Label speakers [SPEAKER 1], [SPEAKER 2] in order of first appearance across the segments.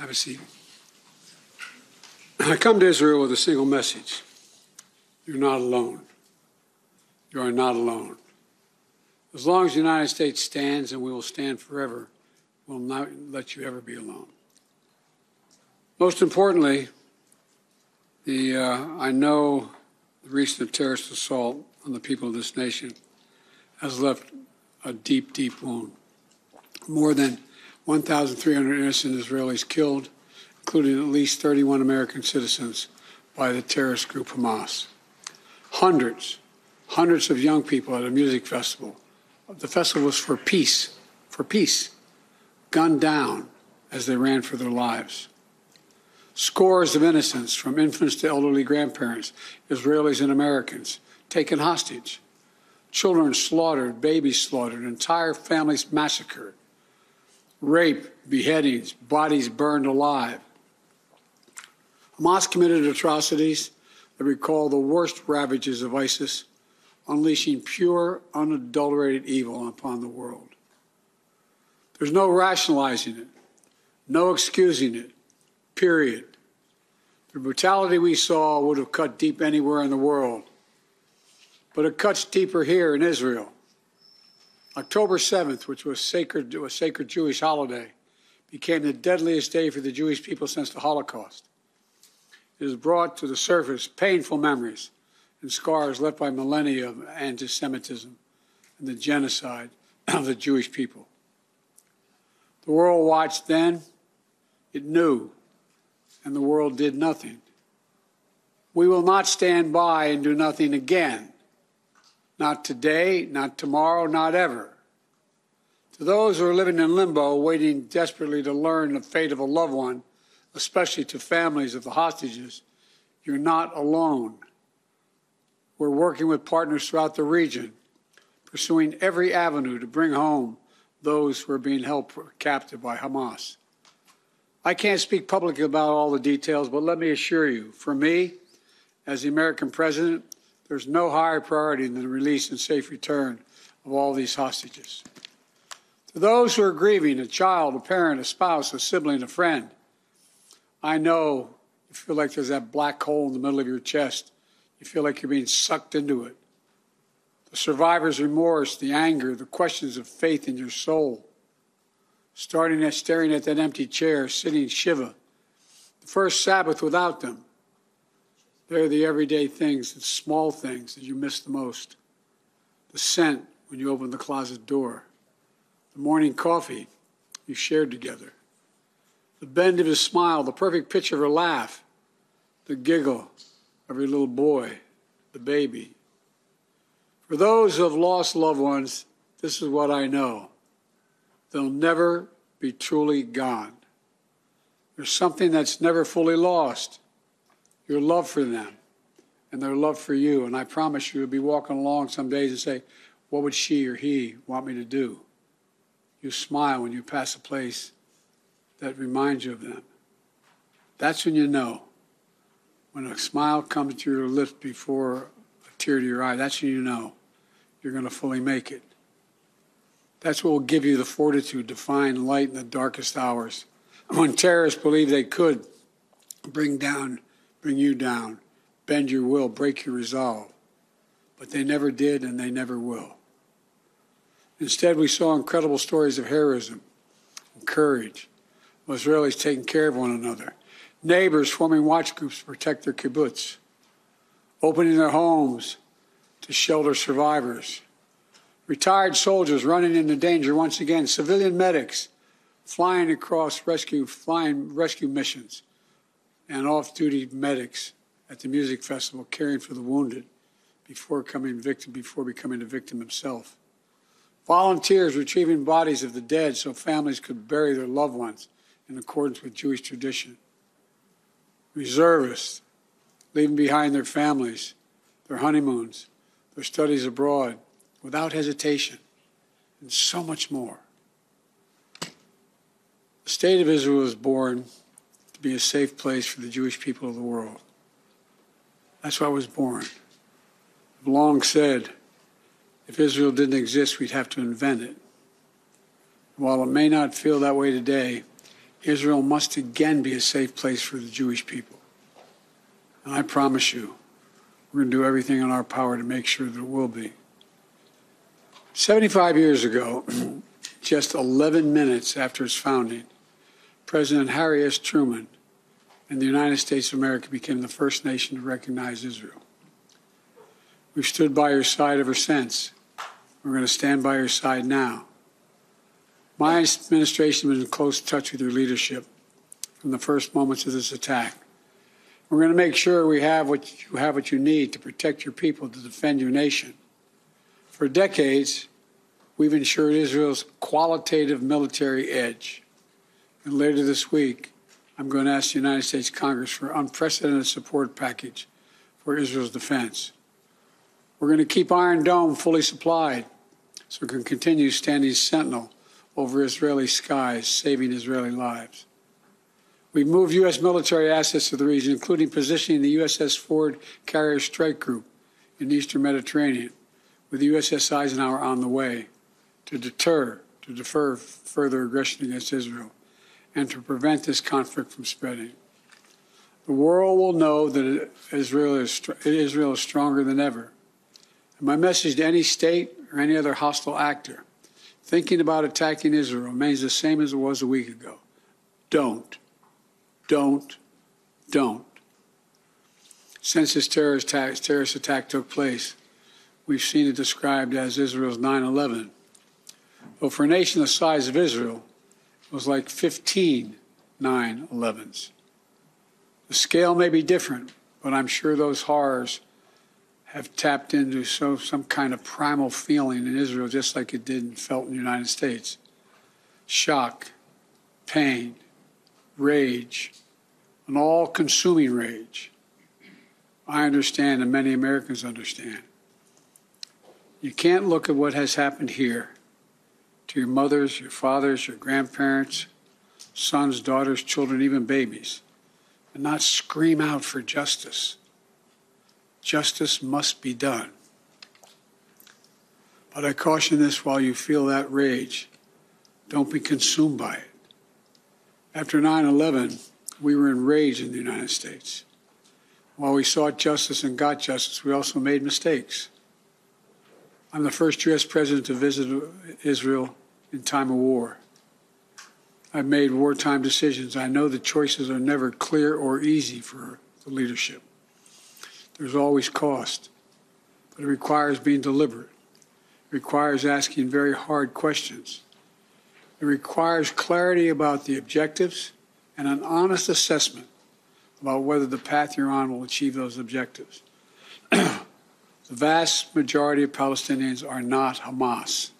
[SPEAKER 1] Have a seat. I come to Israel with a single message. You're not alone. You are not alone. As long as the United States stands, and we will stand forever, we'll not let you ever be alone. Most importantly, I know the recent terrorist assault on the people of this nation has left a deep, deep wound. More than 1,300 innocent Israelis killed, including at least 31 American citizens by the terrorist group Hamas. Hundreds of young people at a music festival. The festival was for peace, gunned down as they ran for their lives. Scores of innocents, from infants to elderly grandparents, Israelis and Americans, taken hostage. Children slaughtered, babies slaughtered, entire families massacred. Rape, beheadings, bodies burned alive. Hamas committed atrocities that recall the worst ravages of ISIS, unleashing pure, unadulterated evil upon the world. There's no rationalizing it, no excusing it, period. The brutality we saw would have cut deep anywhere in the world, but it cuts deeper here in Israel. October 7th, which was a sacred Jewish holiday, became the deadliest day for the Jewish people since the Holocaust. It has brought to the surface painful memories and scars left by millennia of anti-Semitism and the genocide of the Jewish people. The world watched then, it knew, and the world did nothing. We will not stand by and do nothing again. Not today, not tomorrow, not ever. To those who are living in limbo, waiting desperately to learn the fate of a loved one, especially to families of the hostages, you're not alone. We're working with partners throughout the region, pursuing every avenue to bring home those who are being held captive by Hamas. I can't speak publicly about all the details, but let me assure you, for me, as the American president, there's no higher priority than the release and safe return of all these hostages. To those who are grieving, a child, a parent, a spouse, a sibling, a friend, I know you feel like there's that black hole in the middle of your chest. You feel like you're being sucked into it. The survivor's remorse, the anger, the questions of faith in your soul. Staring at that empty chair, sitting Shiva. The first Sabbath without them. They're the everyday things, the small things that you miss the most. The scent when you open the closet door. The morning coffee you shared together. The bend of his smile, the perfect pitch of her laugh. The giggle of your little boy, the baby. For those who have lost loved ones, this is what I know. They'll never be truly gone. There's something that's never fully lost. Your love for them and their love for you. And I promise you'll be walking along some days and say, what would she or he want me to do? You smile when you pass a place that reminds you of them. That's when you know. When a smile comes to your lips before a tear to your eye, that's when you know you're going to fully make it. That's what will give you the fortitude to find light in the darkest hours. When terrorists believe they could bring you down, bend your will, break your resolve. But they never did, and they never will. Instead, we saw incredible stories of heroism and courage, of Israelis taking care of one another, neighbors forming watch groups to protect their kibbutz, opening their homes to shelter survivors, retired soldiers running into danger once again, civilian medics flying across rescue missions, and off-duty medics at the music festival caring for the wounded before becoming a victim himself. Volunteers retrieving bodies of the dead so families could bury their loved ones in accordance with Jewish tradition. Reservists leaving behind their families, their honeymoons, their studies abroad, without hesitation, and so much more. The state of Israel was born to be a safe place for the Jewish people of the world. That's why I was born. I've long said, if Israel didn't exist, we'd have to invent it. While it may not feel that way today, Israel must again be a safe place for the Jewish people. And I promise you, we're going to do everything in our power to make sure that it will be. 75 years ago, just 11 minutes after its founding, President Harry S. Truman and the United States of America became the first nation to recognize Israel. We've stood by your side ever since. We're going to stand by your side now. My administration has been in close touch with your leadership from the first moments of this attack. We're going to make sure we have what you need to protect your people, to defend your nation. For decades, we've ensured Israel's qualitative military edge. And later this week, I'm going to ask the United States Congress for an unprecedented support package for Israel's defense. We're going to keep Iron Dome fully supplied so we can continue standing sentinel over Israeli skies, saving Israeli lives. We've moved U.S. military assets to the region, including positioning the USS Ford Carrier Strike Group in the Eastern Mediterranean, with the USS Eisenhower on the way to defer further aggression against Israel and to prevent this conflict from spreading. The world will know that Israel is stronger than ever. And my message to any state or any other hostile actor thinking about attacking Israel remains the same as it was a week ago. Don't. Since this terrorist attack took place, we've seen it described as Israel's 9/11. But for a nation the size of Israel, it was like 15 9/11s. The scale may be different, but I'm sure those horrors have tapped into some kind of primal feeling in Israel, just like it did and felt in the United States. Shock, pain, rage, an all-consuming rage. I understand, and many Americans understand. You can't look at what has happened here to your mothers, your fathers, your grandparents, sons, daughters, children, even babies, and not scream out for justice. Justice must be done. But I caution this: while you feel that rage, don't be consumed by it. After 9/11, we were enraged in the United States. While we sought justice and got justice, we also made mistakes. I'm the first U.S. president to visit Israel in time of war. I've made wartime decisions. I know the choices are never clear or easy for the leadership. There's always cost, but it requires being deliberate. It requires asking very hard questions. It requires clarity about the objectives and an honest assessment about whether the path you're on will achieve those objectives. The vast majority of Palestinians are not Hamas.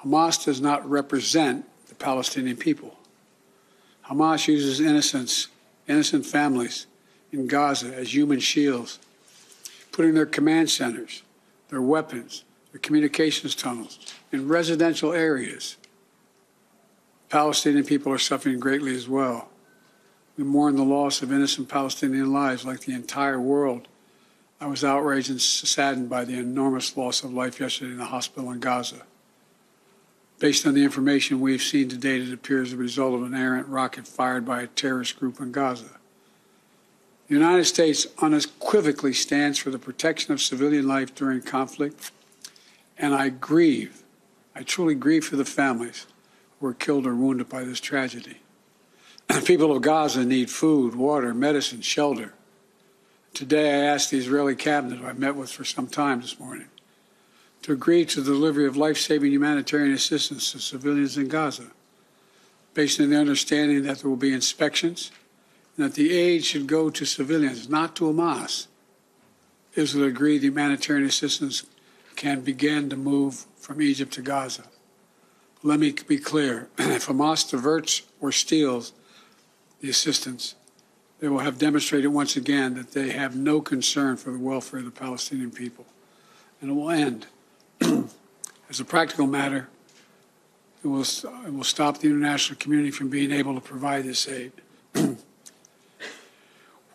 [SPEAKER 1] Hamas does not represent the Palestinian people. Hamas uses innocent families in Gaza as human shields, putting their command centers, their weapons, their communications tunnels in residential areas. Palestinian people are suffering greatly as well. We mourn the loss of innocent Palestinian lives like the entire world. I was outraged and saddened by the enormous loss of life yesterday in the hospital in Gaza. Based on the information we've seen to date, it appears the result of an errant rocket fired by a terrorist group in Gaza. The United States unequivocally stands for the protection of civilian life during conflict, and I truly grieve for the families who were killed or wounded by this tragedy. People of Gaza need food, water, medicine, shelter. Today, I asked the Israeli cabinet, who I met with for some time this morning, to agree to the delivery of life-saving humanitarian assistance to civilians in Gaza, based on the understanding that there will be inspections and that the aid should go to civilians, not to Hamas. Israel agreed the humanitarian assistance can begin to move from Egypt to Gaza. But let me be clear: if Hamas diverts or steals the assistance, they will have demonstrated once again that they have no concern for the welfare of the Palestinian people. And it will end. As a practical matter, it will stop the international community from being able to provide this aid.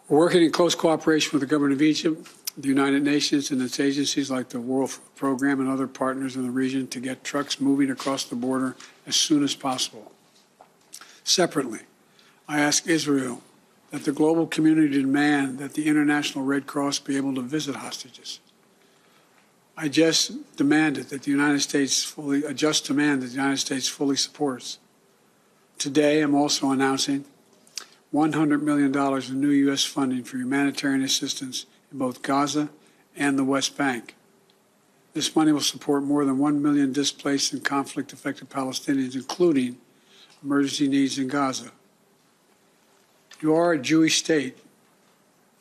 [SPEAKER 1] We're working in close cooperation with the government of Egypt, the United Nations, and its agencies like the World Food Program and other partners in the region to get trucks moving across the border as soon as possible. Separately, I ask Israel that the global community demand that the International Red Cross be able to visit hostages. I just demanded that the United States fully supports. Today, I'm also announcing $100 million in new U.S. funding for humanitarian assistance in both Gaza and the West Bank. This money will support more than 1 million displaced and conflict-affected Palestinians, including emergency needs in Gaza. You are a Jewish state.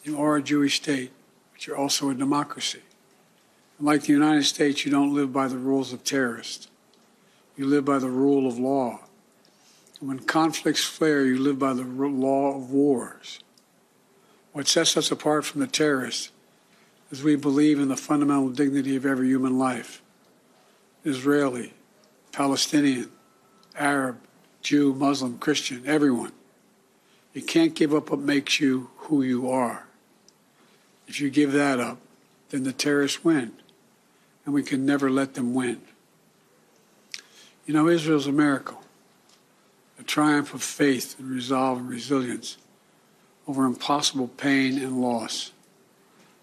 [SPEAKER 1] You are a Jewish state, but you're also a democracy. And like the United States, you don't live by the rules of terrorists. You live by the rule of law. And when conflicts flare, you live by the law of wars. What sets us apart from the terrorists is we believe in the fundamental dignity of every human life. Israeli, Palestinian, Arab, Jew, Muslim, Christian, everyone. You can't give up what makes you who you are. If you give that up, then the terrorists win, and we can never let them win. You know, Israel's a miracle, a triumph of faith and resolve and resilience over impossible pain and loss.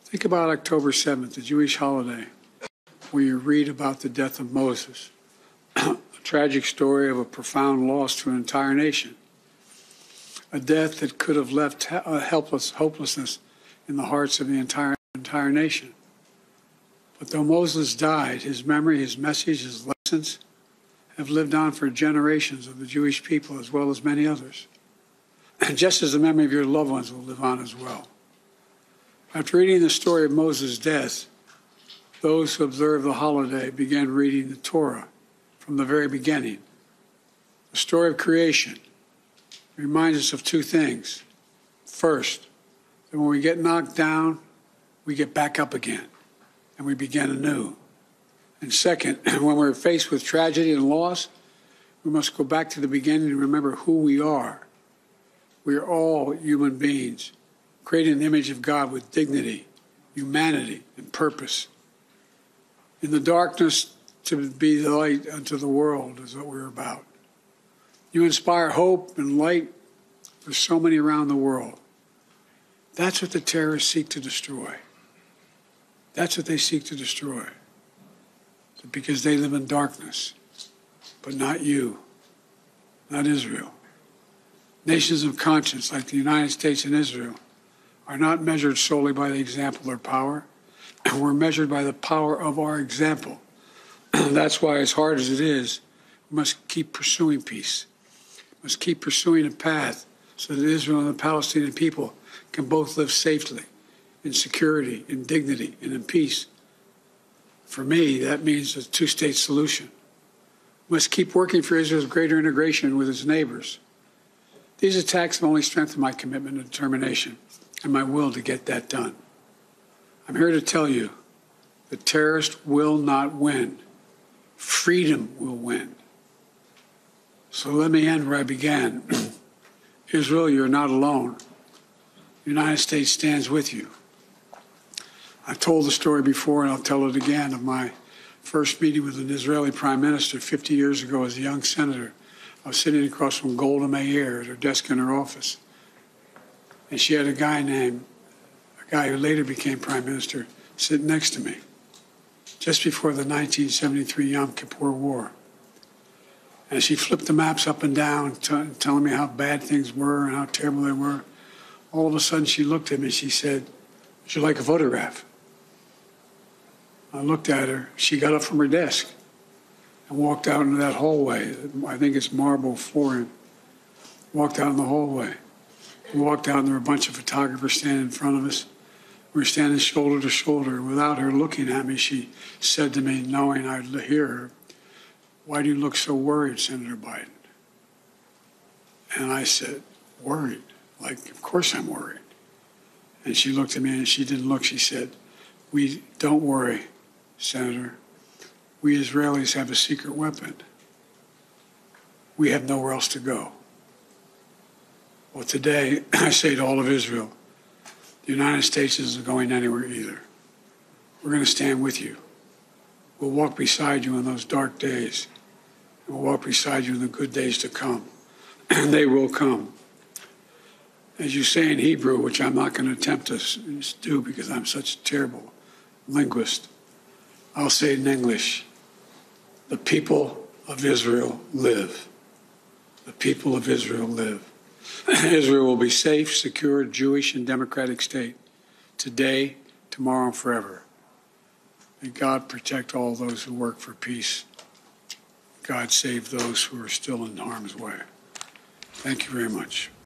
[SPEAKER 1] Think about October 7th, the Jewish holiday, where you read about the death of Moses, a tragic story of a profound loss to an entire nation, a death that could have left hopelessness in the hearts of the entire nation. But though Moses died, his memory, his message, his lessons have lived on for generations of the Jewish people as well as many others. And just as the memory of your loved ones will live on as well. After reading the story of Moses' death, those who observed the holiday began reading the Torah from the very beginning. The story of creation reminds us of two things. First, that when we get knocked down, we get back up again, and we begin anew. And second, when we're faced with tragedy and loss, we must go back to the beginning and remember who we are. We are all human beings, created in the image of God with dignity, humanity, and purpose. In the darkness, to be the light unto the world is what we're about. You inspire hope and light for so many around the world. That's what the terrorists seek to destroy. That's what they seek to destroy. Because they live in darkness, but not you, not Israel. Nations of conscience like the United States and Israel are not measured solely by the example or power, and we're measured by the power of our example. That's why, as hard as it is, we must keep pursuing peace. We must keep pursuing a path so that Israel and the Palestinian people can both live safely, in security, in dignity, and in peace. For me, that means a two-state solution. We must keep working for Israel's greater integration with its neighbors. These attacks have only strengthened my commitment and determination and my will to get that done. I'm here to tell you the terrorists will not win. Freedom will win. So let me end where I began. Israel, you're not alone. The United States stands with you. I've told the story before, and I'll tell it again, of my first meeting with an Israeli prime minister 50 years ago as a young senator. I was sitting across from Golda Meir at her desk in her office. And she had a guy who later became prime minister, sitting next to me, just before the 1973 Yom Kippur War. And she flipped the maps up and down, telling me how bad things were and how terrible they were. All of a sudden, she looked at me and she said, "Would you like a photograph?" I looked at her. She got up from her desk and walked out into that hallway. I think it's marble flooring. Walked out in the hallway. We walked out and there were a bunch of photographers standing in front of us. We were standing shoulder to shoulder. Without her looking at me, she said to me, knowing I'd hear her, "Why do you look so worried, Senator Biden?" And I said, "Worried? Like, of course I'm worried." And she looked at me and she didn't look. She said, "Don't worry, Senator. We Israelis have a secret weapon. We have nowhere else to go." Well, today, I say to all of Israel, the United States isn't going anywhere either. We're going to stand with you. We'll walk beside you in those dark days. And we'll walk beside you in the good days to come. and they will come. As you say in Hebrew, which I'm not going to attempt to do because I'm such a terrible linguist, I'll say it in English. The people of Israel live. The people of Israel live. Israel will be safe, secure, Jewish, and democratic state today, tomorrow, and forever. May God protect all those who work for peace. God save those who are still in harm's way. Thank you very much.